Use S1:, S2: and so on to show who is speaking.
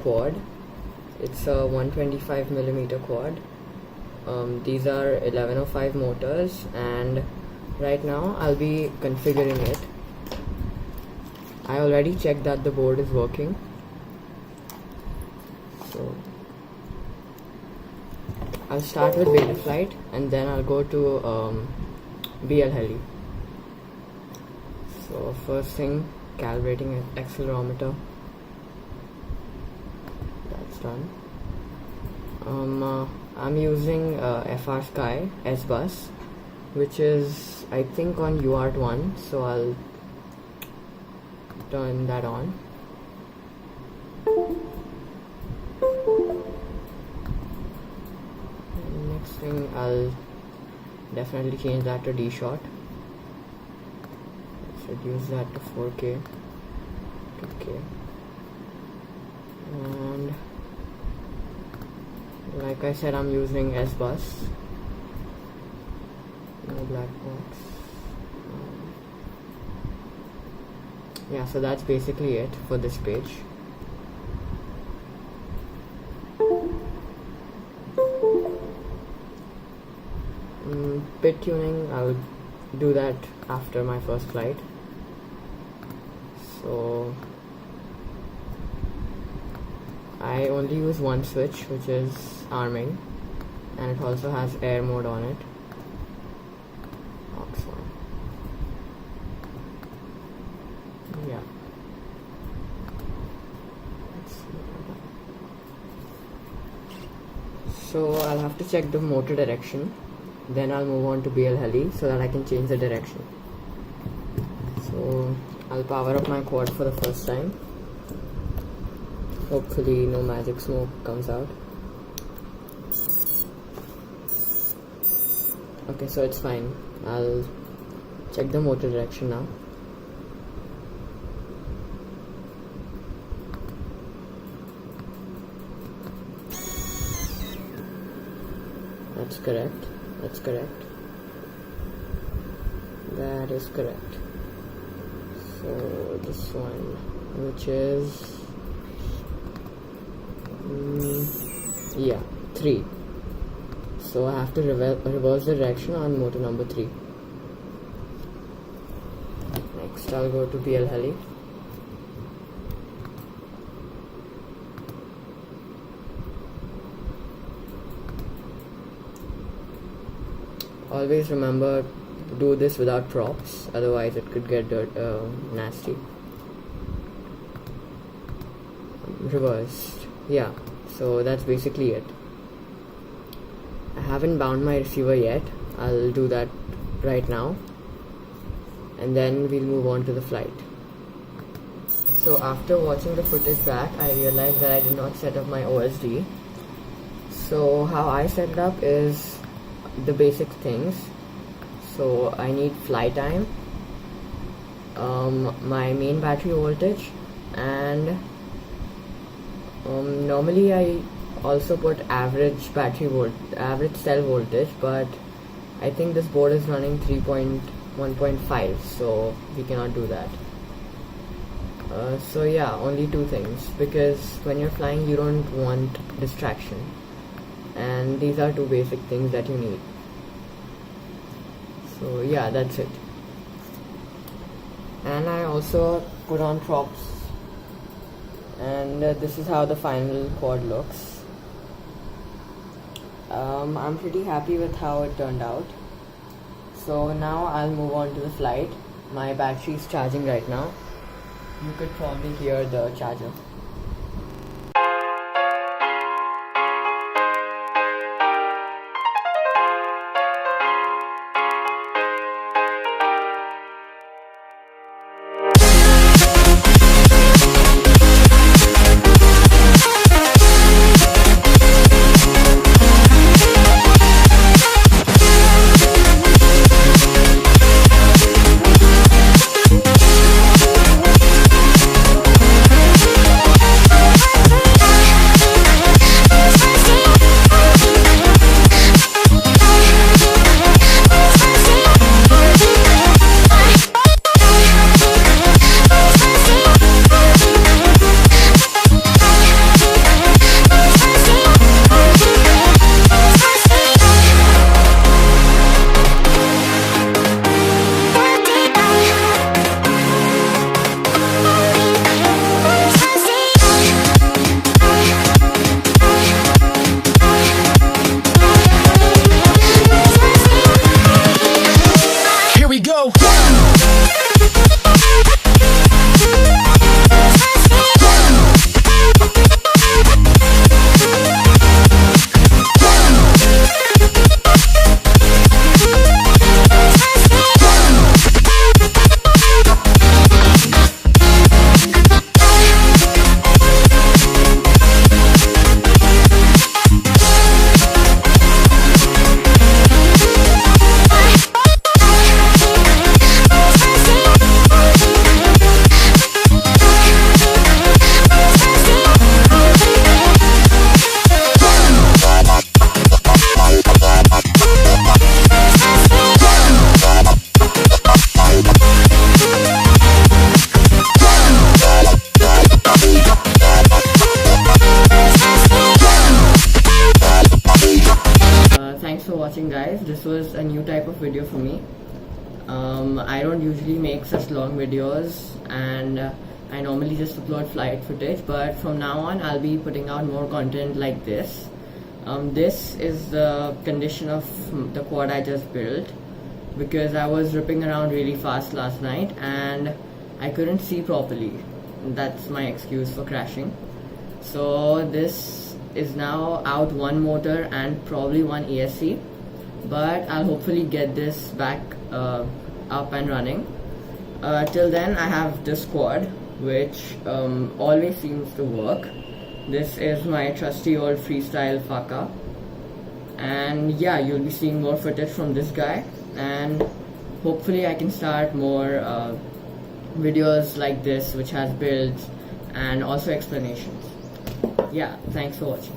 S1: quad. It's a 125mm quad. These are 1105 motors, and right now I'll be configuring it. I already checked that the board is working. So I'll start with betaflight and then I'll go to blheli. So first thing, calibrating an accelerometer. That's done. I'm using FRsky S-bus, which is I think on UART1, so I'll turn that on. And next thing, I'll definitely change that to D-shot. Let's reduce that to 4K, 2K, and like I said, I'm using S-bus, no black box. Yeah, so that's basically it for this page. Bit tuning, I'll do that after my first flight. So I only use one switch, which is arming, and it also has air mode on it. Yeah. So I'll have to check the motor direction, then I'll move on to blheli so that I can change the direction. So I'll power up my quad for the first time. Hopefully no magic smoke comes out. Okay, so it's fine. I'll check the motor direction now. That's correct. That's correct. That is correct. So this one, which is yeah, 3. So I have to reverse the direction on motor number 3. Next I'll go to blheli. Always remember to do this without props, otherwise it could get nasty. Reversed. Yeah, so that's basically it. I haven't bound my receiver yet. I'll do that right now, and then we'll move on to the flight. So after watching the footage back, I realized that I did not set up my OSD. So how I set it up is the basic things. So I need fly time, my main battery voltage, and normally I also put average cell voltage, but I think this board is running 3.1.5, so we cannot do that. So yeah, only 2 things, because when you're flying you don't want distraction, and these are 2 basic things that you need. So yeah, that's it. And I also put on props, and this is how the final quad looks. I'm pretty happy with how it turned out. So now I'll move on to the flight. My battery is charging right now. You could probably hear the charger. watching, guys. This was a new type of video for me. I don't usually make such long videos, and I normally just upload flight footage, but from now on I'll be putting out more content like this. This is the condition of the quad I just built, because I was ripping around really fast last night and I couldn't see properly. That's my excuse for crashing. So this is now out one motor and probably one ESC, but I'll hopefully get this back up and running. Till then I have this quad, which always seems to work. This is my trusty old freestyle Faka, and yeah, you'll be seeing more footage from this guy, and hopefully I can start more videos like this which has builds and also explanations. Yeah, thanks for watching.